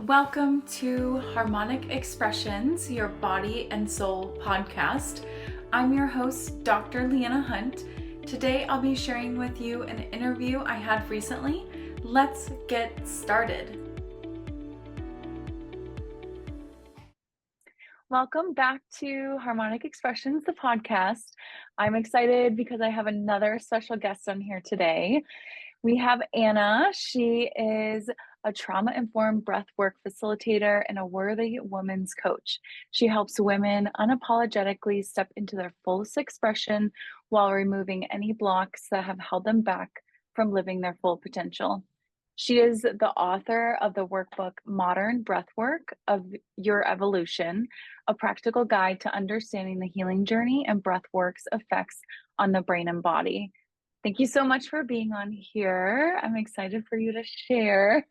Welcome to Harmonic Expressions, your body and soul podcast. I'm your host, Dr. Lianna Hunt. Today I'll be sharing with you an interview I had recently. Let's get started. Welcome back to Harmonic Expressions, the podcast. I'm excited because I have another special guest on here today. We have Anna. She is a trauma-informed breathwork facilitator and a worthy woman's coach. She helps women unapologetically step into their fullest expression while removing any blocks that have held them back from living their full potential. She is the author of the workbook Modern Breathwork of Your Evolution, a practical guide to understanding the healing journey and breathwork's effects on the brain and body. Thank you so much for being on here. I'm excited for you to share.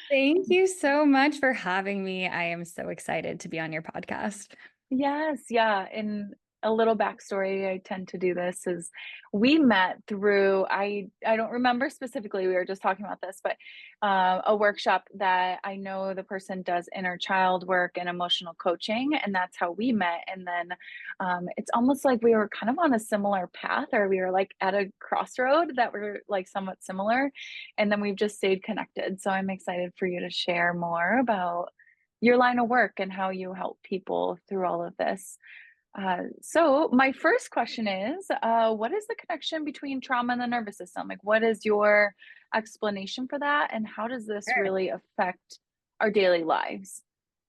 Thank you so much for having me. I am so excited to be on your podcast. Yes, yeah. And a little backstory, I tend to do this is we met through, I don't remember specifically, we were just talking about this, but a workshop that I know the person does inner child work and emotional coaching, and that's how we met. And then it's almost like we were kind of on a similar path, or we were like at a crossroad that were like somewhat similar. And then we've just stayed connected. So I'm excited for you to share more about your line of work and how you help people through all of this. So my first question is, what is the connection between trauma and the nervous system? Like, what is your explanation for that? And how does this Sure. really affect our daily lives?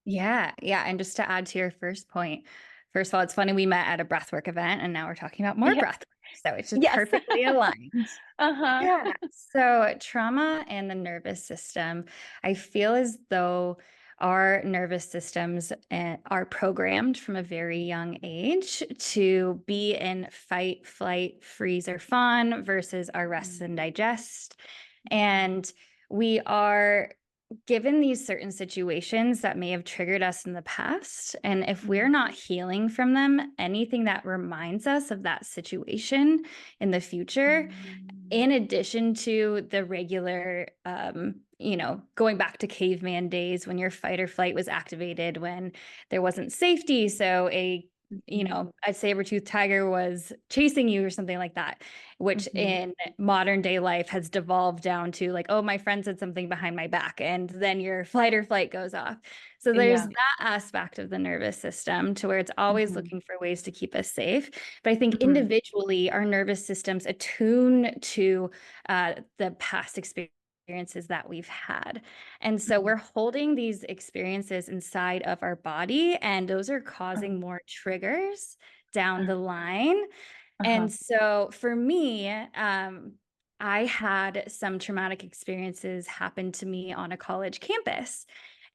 Yeah. And just to add to your first point, first of all, it's funny we met at a breathwork event and now we're talking about more Yeah. breathwork. So it's just Yes. perfectly aligned. Uh-huh. Yeah. So trauma and the nervous system, I feel as though our nervous systems are programmed from a very young age to be in fight, flight, freeze, or fawn versus our rest and digest. And we are given these certain situations that may have triggered us in the past. And if we're not healing from them, anything that reminds us of that situation in the future, in addition to the regular, going back to caveman days when your fight or flight was activated when there wasn't safety. So a saber-toothed tiger was chasing you or something like that, which in modern day life has devolved down to like, oh, my friend said something behind my back, and then your flight or flight goes off. So there's Yeah. that aspect of the nervous system to where it's always Mhm. looking for ways to keep us safe. But I think Mhm. individually, our nervous systems attune to the past experiences that we've had. And so Mhm. we're holding these experiences inside of our body, and those are Uh, causing more triggers down uh, the line. uh-huh. And so for me, I had some traumatic experiences happen to me on a college campus.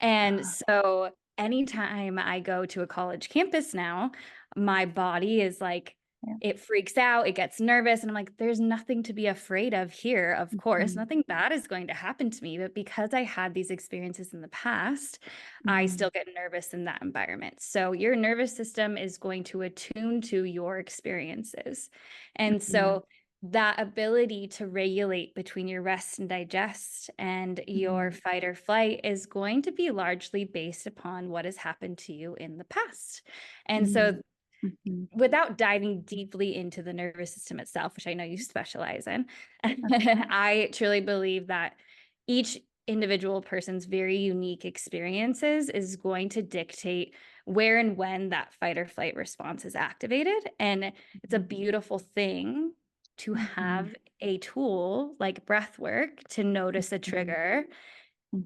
And so anytime I go to a college campus now, my body is like, Yeah. it freaks out, it gets nervous. And I'm like, there's nothing to be afraid of here. Of course, Mhm. nothing bad is going to happen to me. But because I had these experiences in the past, I Mhm. still get nervous in that environment. So your nervous system is going to attune to your experiences. And Mhm. so that ability to regulate between your rest and digest and your Mhm. fight or flight is going to be largely based upon what has happened to you in the past. And Mhm. so Mhm. without diving deeply into the nervous system itself, which I know you specialize in, Uh-huh. I truly believe that each individual person's very unique experiences is going to dictate where and when that fight or flight response is activated. And it's a beautiful thing to Mhm. have a tool like breath work to notice a Mhm. trigger,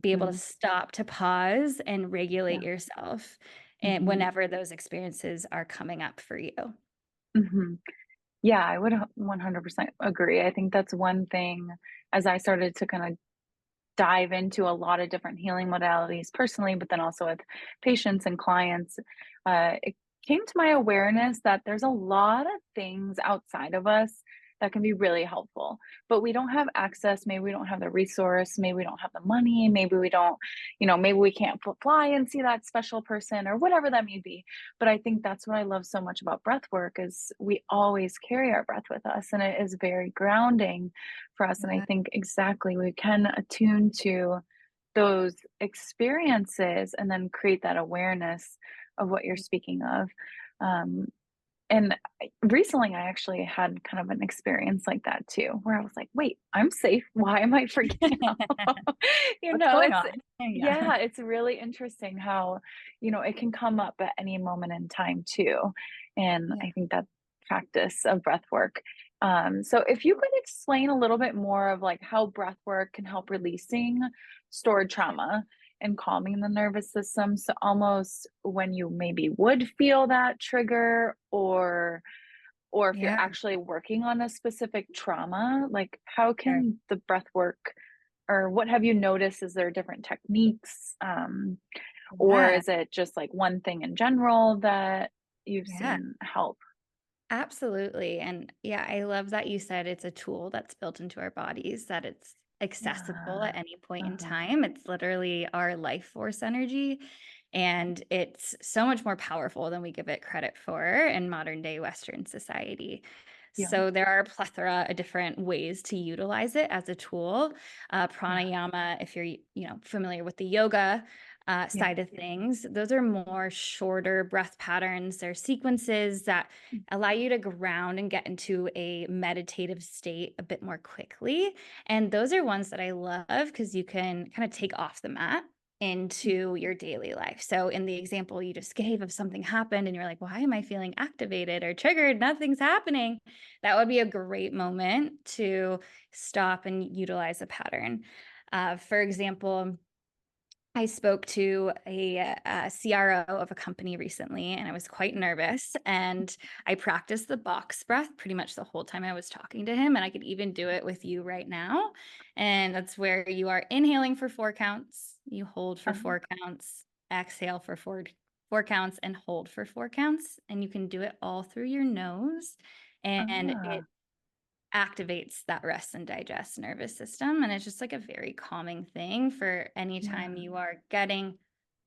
be able to Mhm. stop, to pause and Yeah. regulate yourself and Mhm. whenever those experiences are coming up for you. Mhm. Yeah, I would 100% agree. I think that's one thing as I started to kind of dive into a lot of different healing modalities personally, but then also with patients and clients, it came to my awareness that there's a lot of things outside of us that can be really helpful, but we don't have access. Maybe we don't have the resource. Maybe we don't have the money. Maybe we don't, maybe we can't fly and see that special person or whatever that may be. But I think that's what I love so much about breath work is we always carry our breath with us, and it is very grounding for us. And I Yeah. think exactly we can attune to those experiences and then create that awareness of what you're speaking of. Um, and recently, I actually had kind of an experience like that too, where I was like, "Wait, I'm safe. Why am I freaking out?" What's going It's on? Yeah. yeah, it's really interesting how, it can come up at any moment in time too. And Yeah. I think that practice of breath work. So if you could explain a little bit more of like how breath work can help releasing stored Sure. trauma and calming the nervous system. So almost when you maybe would feel that trigger or if you're Yeah. actually working on a specific trauma, like how Sure. can the breath work or what have you noticed? Is there different techniques? Or Yeah. is it just like one thing in general that you've Yeah. seen help? Absolutely. And yeah, I love that you said it's a tool that's built into our bodies, that it's accessible Yeah. at any point in Uh-huh. time. It's literally our life force energy. And it's so much more powerful than we give it credit for in modern day Western society. Yeah. So there are a plethora of different ways to utilize it as a tool. Yeah. Pranayama, if you're familiar with the yoga Yeah. side of things, those are more shorter breath patterns. They're sequences that allow you to ground and get into a meditative state a bit more quickly. And those are ones that I love because you can kind of take off the mat into your daily life. So in the example you just gave of something happened and you're like, why am I feeling activated or triggered? Nothing's happening. That would be a great moment to stop and utilize a pattern. For example, I spoke to a CRO of a company recently, and I was quite nervous. And I practiced the box breath pretty much the whole time I was talking to him. And I could even do it with you right now. And that's where you are inhaling for 4 counts, you hold for Uh-huh. 4 counts, exhale for four counts, and hold for 4 counts. And you can do it all through your nose. And Ah, it activates that rest and digest nervous system. And it's just like a very calming thing for any time yeah. you are getting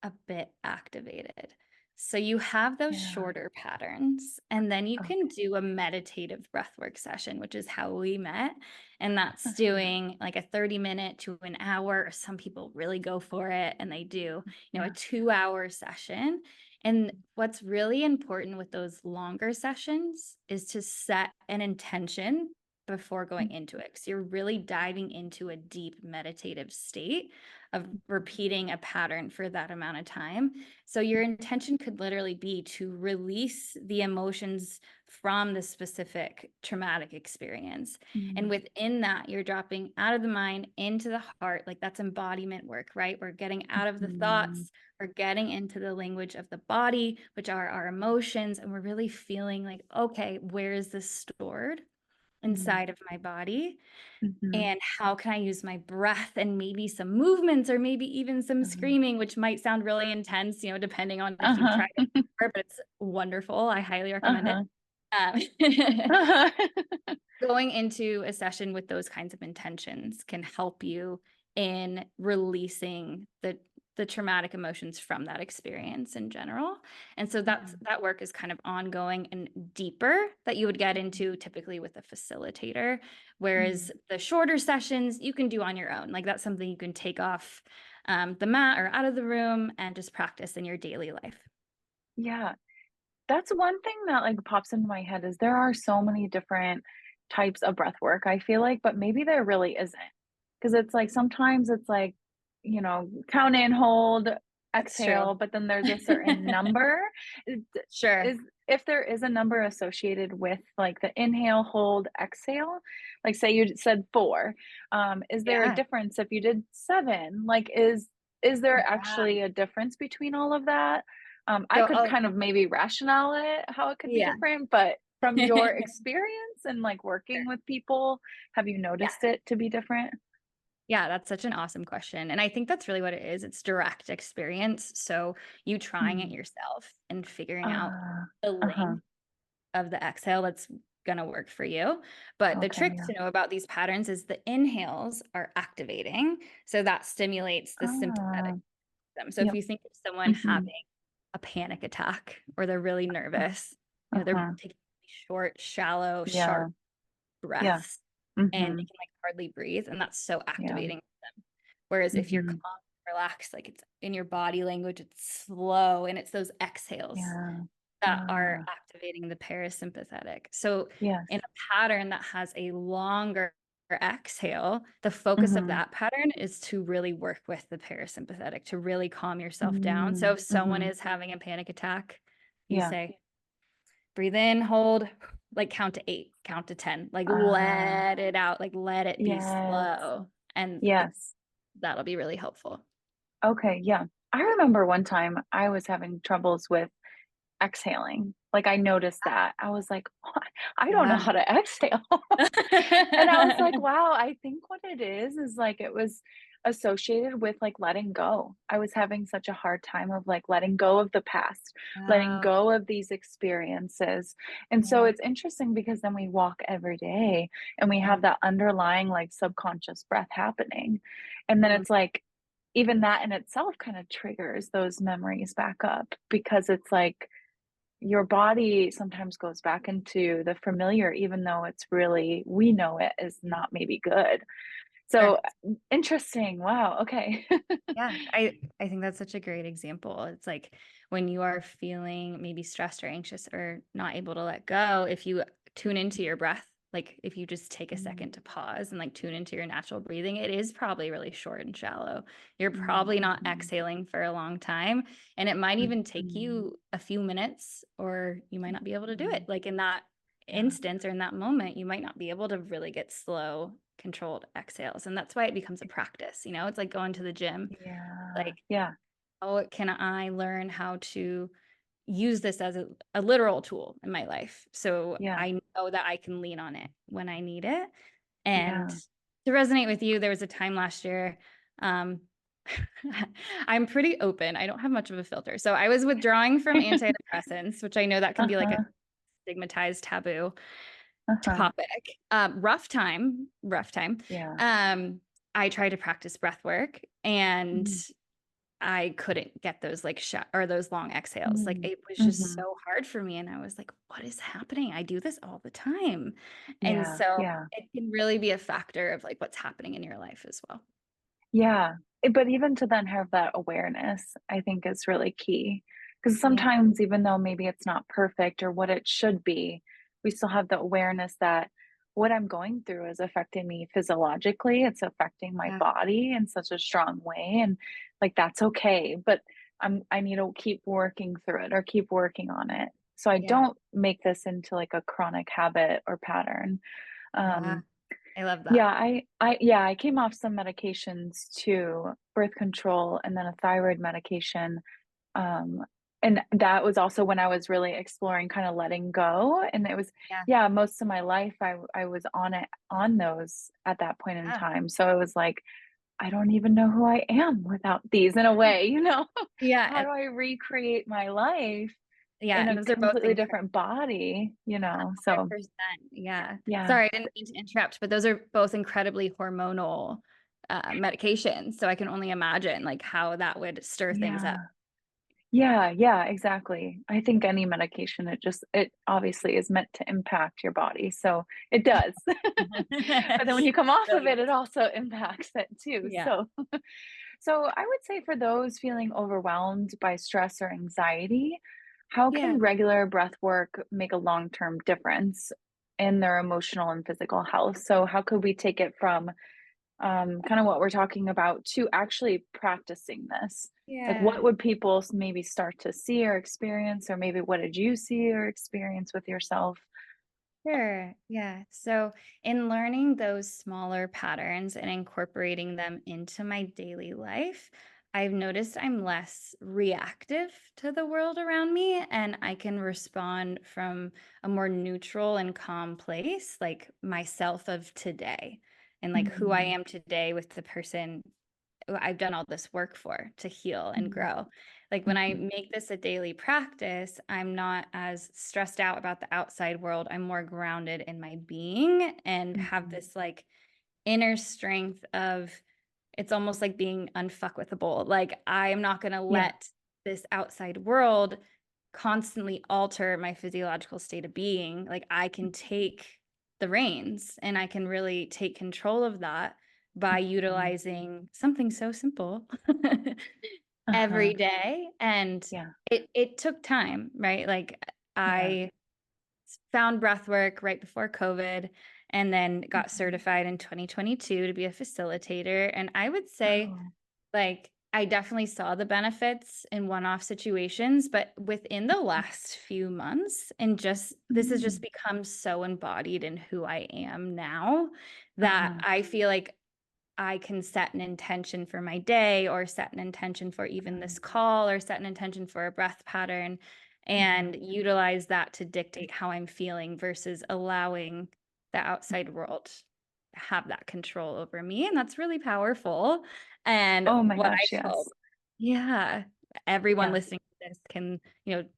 a bit activated. So you have those Yeah. shorter patterns, and then you Okay. can do a meditative breathwork session, which is how we met. And that's Uh-huh. doing like a 30-minute to an hour, or some people really go for it and they do, a Yeah. 2 hour session. And what's really important with those longer sessions is to set an intention before going Mm, into it, because you're really diving into a deep meditative state of repeating a pattern for that amount of time. So your intention could literally be to release the emotions from the specific traumatic experience. And mm, within that, you're dropping out of the mind into the heart. Like that's embodiment work, right? We're getting out of the mm, thoughts, we're getting into the language of the body, which are our emotions. And we're really feeling like, okay, where is this stored mm, inside of my body? mhm. And how can I use my breath and maybe some movements or maybe even some Uh-huh. screaming, which might sound really intense, depending on if you've Uh-huh. tried it before, but it's wonderful. I highly recommend it. Uh-huh. Um, Uh-huh. Going into a session with those kinds of intentions can help you in releasing the traumatic emotions from that experience in general. And so Yeah. that work is kind of ongoing and deeper that you would get into typically with a facilitator, whereas Mm. the shorter sessions you can do on your own. Like that's something you can take off the mat or out of the room and just practice in your daily life. Yeah. That's one thing that, like, pops into my head is there are so many different types of breath work, I feel like, but maybe there really isn't. Because it's like sometimes it's like, count in, hold, That's true. exhale, but then there's a certain number. Is Sure. is if there is a number associated with, like, the inhale, hold, exhale, like, say you said 4, is there a Yeah. difference if you did 7? Like, is there Yeah. actually a difference between all of that? I So, could kind of maybe rationale it how it could be yeah. different, but from your experience and, like, working Sure. with people, have you Yeah. noticed it to be different? Yeah, that's such an awesome question. And I think that's really what it is. It's direct experience. So you trying it Mm. yourself and figuring out Ah, the uh-huh. length of the exhale that's going to work for you. But the Okay, trick yeah. to know about these patterns is the inhales are activating. So that stimulates the sympathetic Ah, system. So if yep. you think of someone Mhm. having a panic attack or they're really Uh, nervous, they're uh-huh. taking short, shallow, Yeah, sharp yeah. breaths and they Mhm. can like hardly breathe. And that's so Yeah. activating for them. Whereas if you're Mhm. relaxed, like it's in your body language, it's slow, and it's those exhales Yeah. that are Ah, activating the parasympathetic. So yes. in a pattern that has a longer exhale, the focus of Mhm. that pattern is to really work with the parasympathetic, to really calm yourself down. So Mm, if someone mhm. is having a panic attack, you Yeah. say, breathe in, hold, like count to 8, count to 10, like Ah, let it out, like let it be yes. slow. And Yes. that'll be really helpful. Okay, yeah. I remember one time I was having troubles with exhaling. Like, I noticed that. I was like, "What? I don't know Yeah. how to exhale." And I was like, "Wow, I think what it is, like, it was associated with, like, letting go." I was having such a hard time of, like, letting go of the past, letting Wow. go of these experiences, and so Yeah. it's interesting because then we walk every day, and we Yeah. have that underlying, like, subconscious breath happening, and then Mhm. it's like, even that in itself kinda triggers those memories back up because it's like your body sometimes goes back into the familiar even though it's really we know it is not maybe good. So, Correct. interesting. Wow, okay. Yeah, I think that's such a great example. It's like when you are feeling maybe stressed or anxious or not able to let go, if you tune into your breath, like if you just take a Mm, second to pause and like tune into your natural breathing, it is probably really short and shallow. You're probably not mhm, exhaling for a long time, and it might even take mhm, you a few minutes, or you might not be able to do it. mhm. Like in that Yeah, instance or in that moment, you might not be able to really get slow, controlled exhales. And that's why it becomes a practice. It's like going to the gym. yeah, Like, yeah, how can I learn how to use this as a literal tool in my life? So yeah, I know that I can lean on it when I need it. And yeah. to resonate with you, there was a time last year. Um, I'm pretty open. I don't have much of a filter. So I was withdrawing from antidepressants, which I know that can be like a Uh-huh, stigmatized taboo uh-huh. topic. Rough time, rough time. Yeah. I tried to practice breath work, and Mm, I couldn't get those like or those long exhales. Like mm, it was just mhm. so hard for me. And I was like, what is happening? I do this all the time. And Yeah, so yeah. it can really be a factor of like what's happening in your life as well. Yeah, but even to then have that awareness, I think is really key. Because Yeah. sometimes even though maybe it's not perfect or what it should be, we still have the awareness that what I'm going through is affecting me physiologically, it's affecting my Yeah. body in such a strong way, and, like, that's okay, but I need to keep working through it or keep working on it, so I Yeah. don't make this into, like, a chronic habit or pattern. Yeah. Um, I love that. yeah, I came off some medications too, birth control and then a thyroid medication, um, and that was also when I was really exploring kinda letting go, and it was Yeah. yeah, most of my life, I was on those at that point in Yeah. time, so it was like, I don't even know who I am without these in a way, you know? Yeah. How do I recreate my life Yeah. in And a those are both completely different body, you know? So, 100%. Yeah. yeah, Sorry, I didn't mean to interrupt, but those are both incredibly hormonal medications. So I can only imagine like how that would stir things up. yeah. Yeah, yeah, exactly. I think any medication, it obviously is meant to impact your body, so it does. But then when you come off of Really it, it does. also impacts it too, Yeah. so so I would say for those feeling overwhelmed by stress or anxiety, how Yeah. can regular breath work make a long-term difference in their emotional and physical health? So how could we take it from kind of what we're talking about to actually practicing this. Like, what Yeah. would people maybe start to see or experience, or maybe what did you see or experience with yourself? Sure. Yeah. So, in learning those smaller patterns and incorporating them into my daily life, I've noticed I'm less reactive to the world around me, and I can respond from a more neutral and calm place, like myself of today, and like who I Mm, am today with the person I've done all this work for to heal and mm, grow. Like when I mhm, make this a daily practice, I'm not as stressed out about the outside world. I'm more grounded in my being and have mhm. this like inner strength of it's almost like being unfuckwithable. Like I am not going to Yeah. let this outside world constantly alter my physiological state of being. Like I can take the reins and I can really take control of that by Mhm. utilizing something so simple Uh-huh. every day. And Yeah. it took time, right? Like Yeah. I found breath work right before COVID and then got Mhm. certified in 2022 to be a facilitator. And I would say, Oh. like, I definitely saw the benefits in one-off situations, but within the last few months, and just this has just Mm. become so embodied in who I am now that Uh-huh. I feel like I can set an intention for my day or set an intention for even Uh-huh. this call or set an intention for a breath pattern Uh-huh. and utilize that to dictate how I'm feeling versus allowing the outside world to have that control over me. And that's really powerful. And Oh my what gosh, I yes. hope, yeah, everyone Yeah. listening to this can,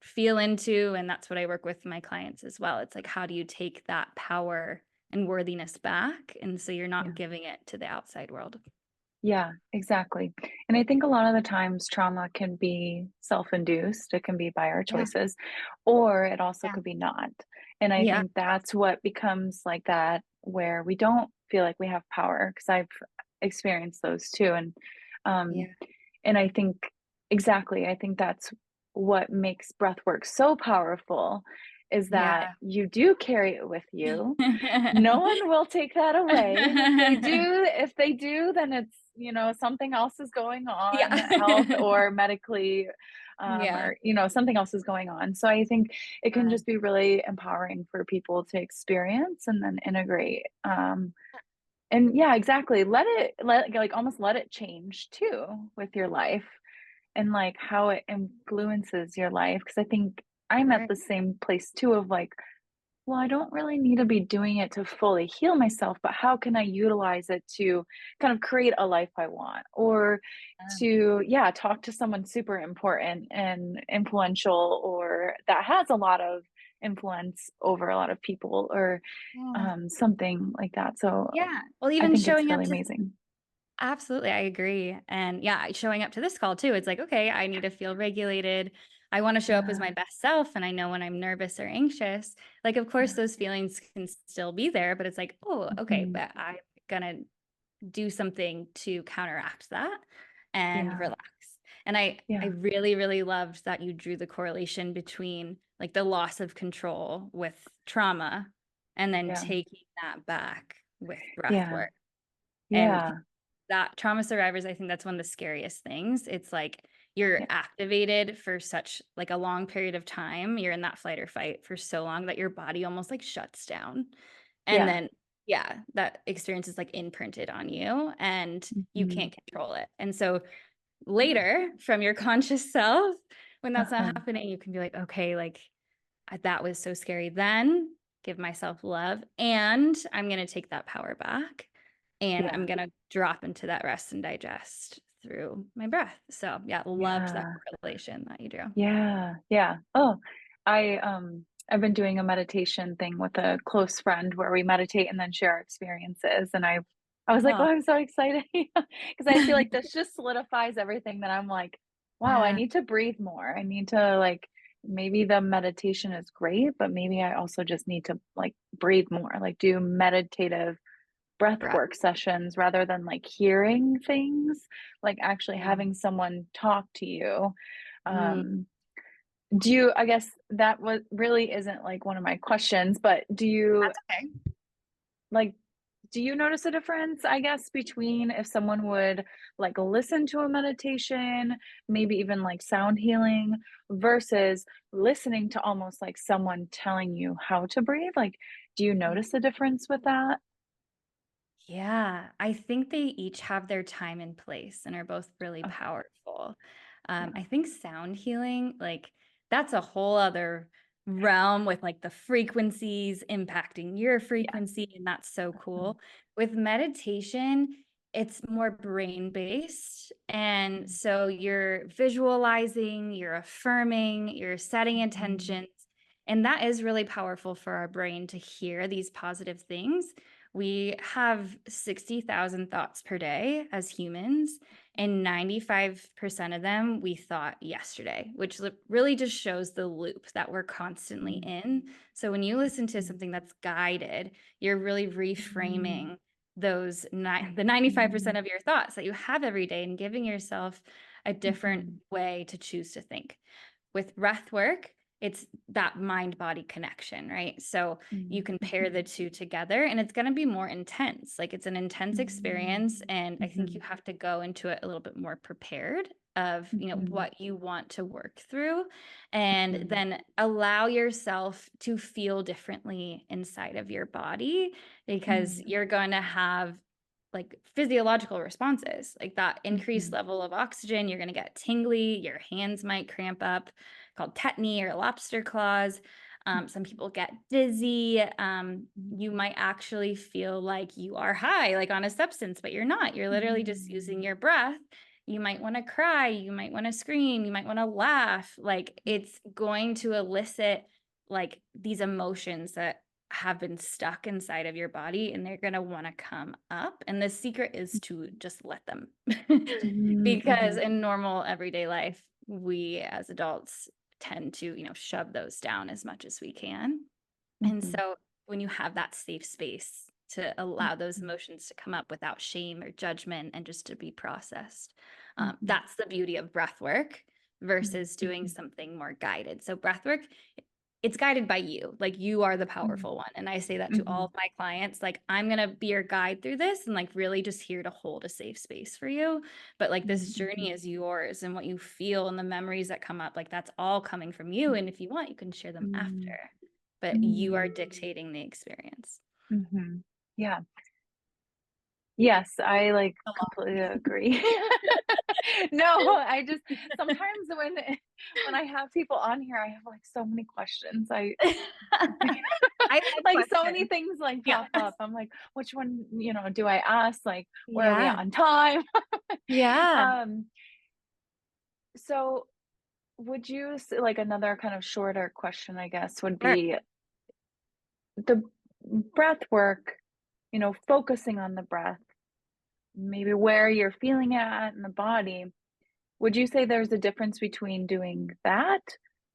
feel into. And that's what I work with my clients as well. It's like, how do you take that power and worthiness back? And so you're not Yeah. giving it to the outside world. Yeah, exactly. And I think a lot of the times trauma can be self-induced. It can be by our Yeah. choices, or it also Yeah. could be not. And I Yeah. think that's what becomes like that, where we don't feel like we have power, because I've experienced those too. Um, Yeah. and I think exactly, I think that's what makes breath work so powerful is that Yeah. you do carry it with you. No one will take that away, and if they do, then it's, something else is going on, health Yeah. or medically, Yeah. or, something else is going on. So I think it can Yeah. just be really empowering for people to experience and then integrate. And yeah, exactly. Almost let it change too with your life and like how it influences your life. Cause I think I'm at Sure. the same place too of like, well, I don't really need to be doing it to fully heal myself, but how can I utilize it to kind of create a life I want? Or Yeah. to, yeah, talk to someone super important and influential, or that has a lot of influence over a lot of people, or Yeah. something like that. So Yeah. Well, I even think it's showing up really to amazing. absolutely, I agree. And yeah, showing up to this call too, it's like, okay, I need to feel regulated. I want to show up as my Uh, best self. And I know when I'm nervous or anxious, like, of course, yeah. those feelings can still be there, but it's like, oh, okay, Mhm. but I'm gonna do something to counteract that and Yeah. relax. And I Yeah. really, really loved that you drew the correlation between like the loss of control with trauma and then Yeah. taking that back with breath Yeah. work. And Yeah. that trauma survivors, I think that's one of the scariest things. It's like you're Yeah. activated for such like a long period of time. You're in that fight or fight for so long that your body almost like shuts down. And Yeah. then yeah, that experience is like imprinted on you and you Mhm. can't control it. And so later from your conscious self, when that's not Uh-huh. happening, you can be like, okay, like that was so scary then. Give myself love. And I'm going to take that power back and I'm Yeah. going to drop into that rest and digest through my breath. So, yeah, loved that Yeah. correlation that you drew. Yeah, yeah. Oh, I've been doing a meditation thing with a close friend where we meditate and then share our experiences, and I was like, "Oh, Oh, I'm so excited," because I feel like this just solidifies everything that I'm like, "Wow, I yeah. need to breathe more. I need to like maybe the meditation is great, but maybe I also just need to like breathe more, like do meditative breath Breath. work sessions rather than like hearing things, like actually Yeah. having someone talk to you." Mm, Um, do you I guess that was really isn't like one of my questions, but that's okay. like do you notice a difference, I guess, between if someone would like listen to a meditation, maybe even like sound healing versus listening to almost like someone telling you how to breathe? Like, do you notice a difference with that? Yeah, I think they each have their time and place and are both really Okay. powerful. Yeah. I think sound healing, like that's a whole other realm with like the frequencies impacting your Yeah. frequency, and that's so Mhm. cool. With meditation, it's more brain based. And so you're visualizing, you're affirming, you're setting Mhm. intentions. And that is really powerful for our brain to hear these positive things. We have 60,000 thoughts per day as humans, and 95% of them we thought yesterday, which really just shows the loop that we're constantly Mhm. in. So when you listen to something that's guided, you're really Mhm. reframing those the 95% of your thoughts that you have every day, and giving yourself a different Mhm. way to choose to think. With breath work, it's that mind body connection, right? So you Mhm. can pair the Mhm. two together, and it's going to be more intense. Like, it's an intense Mhm. experience. And I think you Mhm. have to go into it a little bit more prepared of, Mhm. what you want to work through, and Mhm. then allow yourself to feel differently inside of your body, because Mhm. you're going to have like physiological responses, like that increased Mhm. level of oxygen. You're going to get tingly, your hands might cramp up, called tetany or lobster claws. Some people get dizzy. You might actually feel like you are high, like on a substance, but you're not. You're literally just using Mhm. your breath. You might want to cry. You might want to scream. You might want to laugh. Like, it's going to elicit like these emotions that have been stuck inside of your body, and they're going to want to come up. And the secret is to just let them. Mhm. Because Mhm. in normal everyday life, we as adults tend to, shove those down as much as we can. And Mhm. so when you have that safe space to allow those emotions to come up without shame or judgment, and just to be processed, Mhm. that's the beauty of breath work Mhm. versus doing Mhm. something more guided. So breath work, it's guided by you. Like, you are the Mhm. powerful one. And I say that to all Mhm. of my clients, like, I'm going to be your guide through this, and like really just here to hold a safe space for you. But like, this Mhm. journey is yours, and what you feel and the memories that come up, like, that's all coming from you. And if you want, you can share them after, Mhm. but you are Mhm. dictating the experience. Mhm. Yeah. Yes, I like A completely agree. No, I just sometimes when I have people on here, I have like so many questions. lot. I love Like so many questions. things like Yeah. pop up. I'm like, which one, do I ask? Like, where are we at Yeah. on time? Yeah. Um, so would you like another kind of shorter question, I guess, would Sure. be the breath work, focusing on the breath, maybe where you're feeling it at in the body. Would you say there's a difference between doing that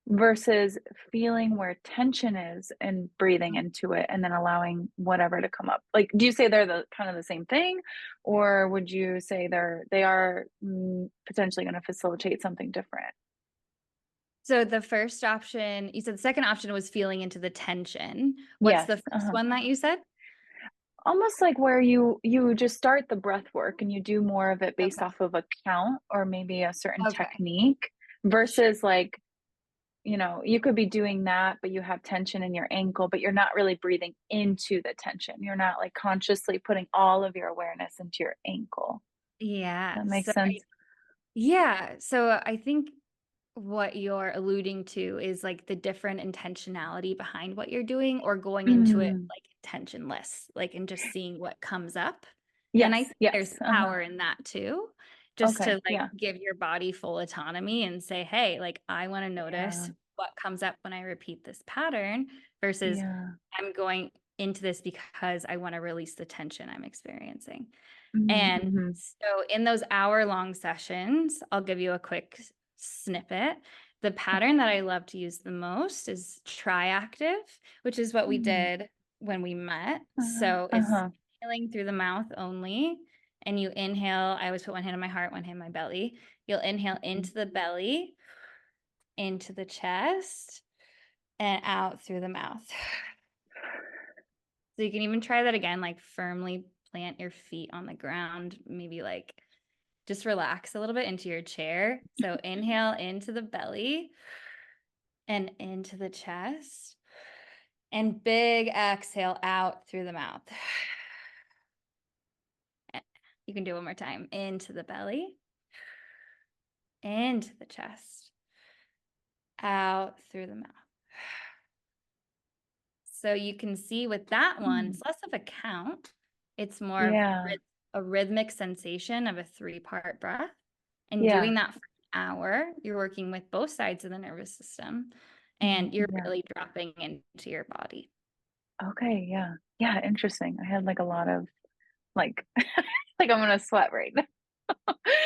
versus feeling where tension is and breathing into it and then allowing whatever to come up? Like, do you say they're the kind of the same thing, or would you say they are potentially going to facilitate something different? So the first option, you said the second option was feeling into the tension. What's Yes. the first Uh-huh. one that you said? Almost like where you just start the breath work and you do more of it based Okay. off of a count or maybe a certain Okay. technique Sure. versus like you could be doing that, but you have tension in your ankle, but you're not really breathing into the tension. You're not like consciously putting all of your awareness into your ankle. Yeah. That makes sense. Yeah. So I think what you're alluding to is like the different intentionality behind what you're doing, or going into it Mm. like intentionless, like, and just seeing what comes up. And I Yes, think there's yes. Uh-huh. power in that too, just to Okay. like Yeah. give your body full autonomy and say, hey, like, I want to notice Yeah. what comes up when I repeat this pattern, versus Yeah. I'm going into this because I want to release the tension I'm experiencing. And Mm-hmm. so in those hour-long sessions, I'll give you a quick snippet. The pattern that I love to use the most is triactive, which is what we Mm. did when we met. Uh-huh. So it's Uh-huh. inhaling through the mouth only. And you inhale, I always put one hand on my heart, one hand on my belly. You'll inhale Mhm. into the belly, into the chest, and out through the mouth. So you can even try that again, like firmly plant your feet on the ground, maybe like just relax a little bit into your chair. So inhale into the belly and into the chest, and big exhale out through the mouth. You can do it one more time. Into the belly, into the chest, out through the mouth. So you can see with that one, Mm. it's less of a count. It's more of Yeah. a rhythmic sensation of a 3-part breath. And Yeah. doing that for an hour, you're working with both sides of the nervous system, Mhm. and you're Yeah. really dropping into your body. Okay. Yeah. Yeah. Interesting. I had like a lot of like, like I'm gonna sweat right now.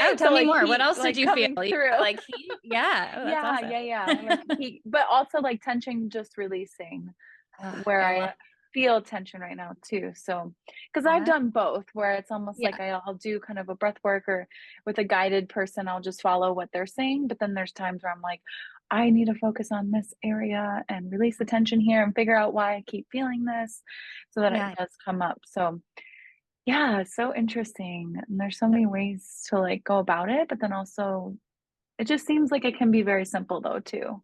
Oh, So tell me like more. What heat else did like you feel? coming You through. felt like heat? Yeah. Oh, that's Yeah, awesome. yeah, yeah. Like heat, but also like tension just releasing Ah, where I I love am. feel tension right now too. So, because I've Uh, done both, where it's almost yeah, like I'll do kind of a breath work or with a guided person, I'll just follow what they're saying. But then there's times where I'm like, I need to focus on this area and release the tension here and figure out why I keep feeling this so that it yeah. does come up. So, yeah, so interesting. And there's so many ways to like go about it, but then also it just seems like it can be very simple though too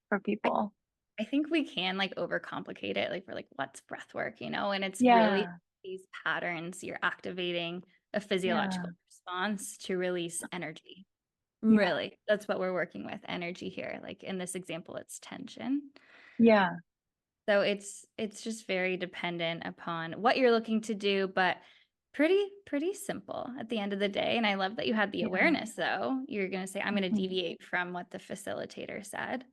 for I, people. I think we can like overcomplicate it. Like we're like, what's breath work, you know? And it's really Yeah, these patterns. You're activating a yeah, physiological response to release energy. yeah, Really, that's what we're working with, energy here. Like in this example, it's tension. yeah, So it's just very dependent upon what you're looking to do, but pretty simple at the end of the day. And I love that you had the yeah. awareness though. You're going to say, I'm going to Mhm. deviate from what the facilitator said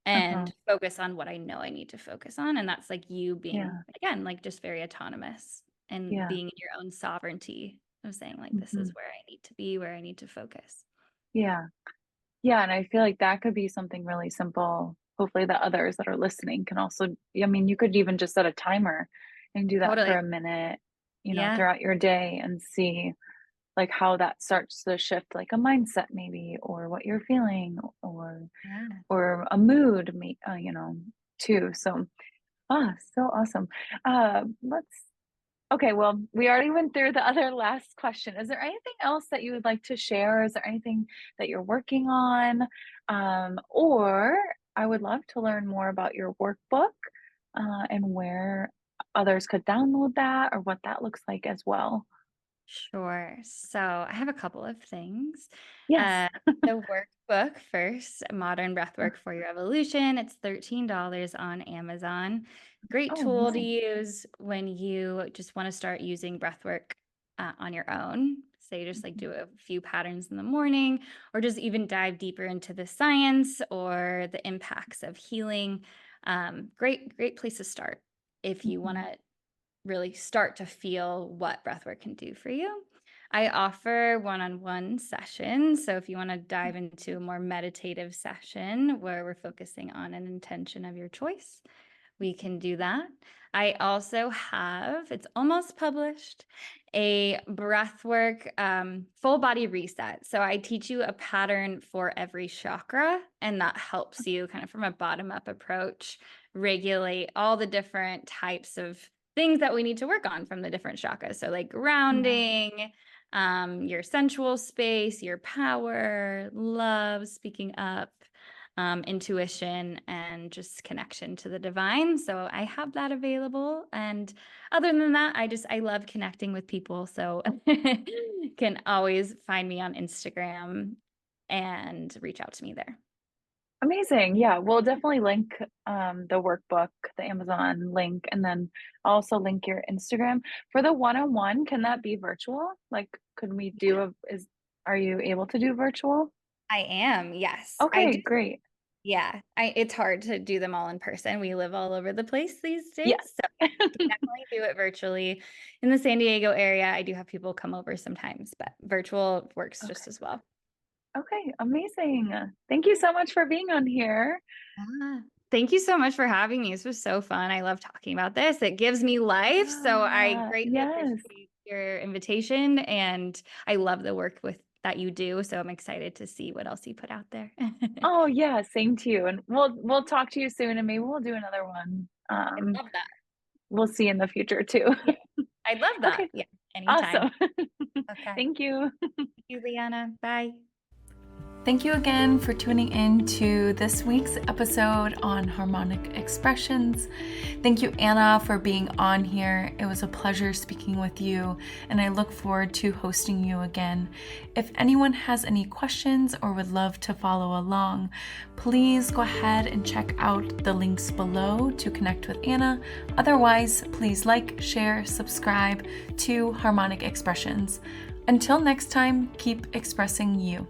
Uh-huh. and focus on what I know I need to focus on. And that's like you being, Yeah, again, like just very autonomous and yeah. being in your own sovereignty of saying, like, this is Mhm. where I need to be, where I need to focus. Yeah. Yeah, and I feel like that could be something really simple. Hopefully the others that are listening can also I mean, you could even just set a timer and do that for Totally. a minute, Yeah. throughout your day and see like how that starts to shift like a mindset maybe or what you're feeling Yeah. or a mood too. So, so awesome. Let's Okay, well, we already went through the other last question. Is there anything else that you would like to share? Is there anything that you're working on? Or I would love to learn more about your workbook and where others could download that or what that looks like as well. Sure. So I have a couple of things. Yes. Uh, the workbook first, Modern Uh, Breathwork for Your Evolution. It's $13 on Amazon. Great Oh, tool to amazing. use when you just want to start using breathwork on your own. Say, just like Mhm. do a few patterns in the morning, or just even dive deeper into the science or the impacts of healing. Great place to start if you want Mhm. to really start to feel what breathwork can do for you. I offer one-on-one sessions. So if you want to dive into a more meditative session where we're focusing on an intention of your choice, we can do that. I also have, it's almost published, a breathwork full body reset. So I teach you a pattern for every chakra, and that helps you kind of from a bottom up approach regulate all the different types of things that we need to work on from the different chakras. So like Yeah. grounding, your sensual space, your power, love, speaking up, intuition, and just connection to the divine. So I have that available. And other than that, I love connecting with people. So can always find me on Instagram and reach out to me there. Amazing. Yeah, we'll definitely link the workbook, the Amazon link, and then also link your Instagram. For the one-on-one, can that be virtual? Like, could we do are you able to do virtual? I am, yes. I Okay, do. great. Yeah, it's hard to do them all in person. We live all over the place these days, Yes. so definitely do it virtually. In the San Diego area, I do have people come over sometimes, but virtual works just Okay. as well. Okay, amazing. Thank you so much for being on here. Ah, thank you so much for having me. This was so fun. I love talking about this. It gives me life, so I greatly Yes. appreciate your invitation, and I love the work with that you do. So I'm excited to see what else you put out there. Oh, yeah, same to you. And we'll talk to you soon and maybe we'll do another one. I love that. We'll see in the future too. Yeah, I love that. Okay, Yeah, anytime. awesome. Okay. Thank you. Thank you, Lianna. Bye. Thank you again for tuning in to this week's episode on harmonic expressions. Thank you, Anna, for being on here. It was a pleasure speaking with you, and I look forward to hosting you again. If anyone has any questions or would love to follow along, please go ahead and check out the links below to connect with Anna. Otherwise, please like, share, subscribe to Harmonic Expressions. Until next time, keep expressing you.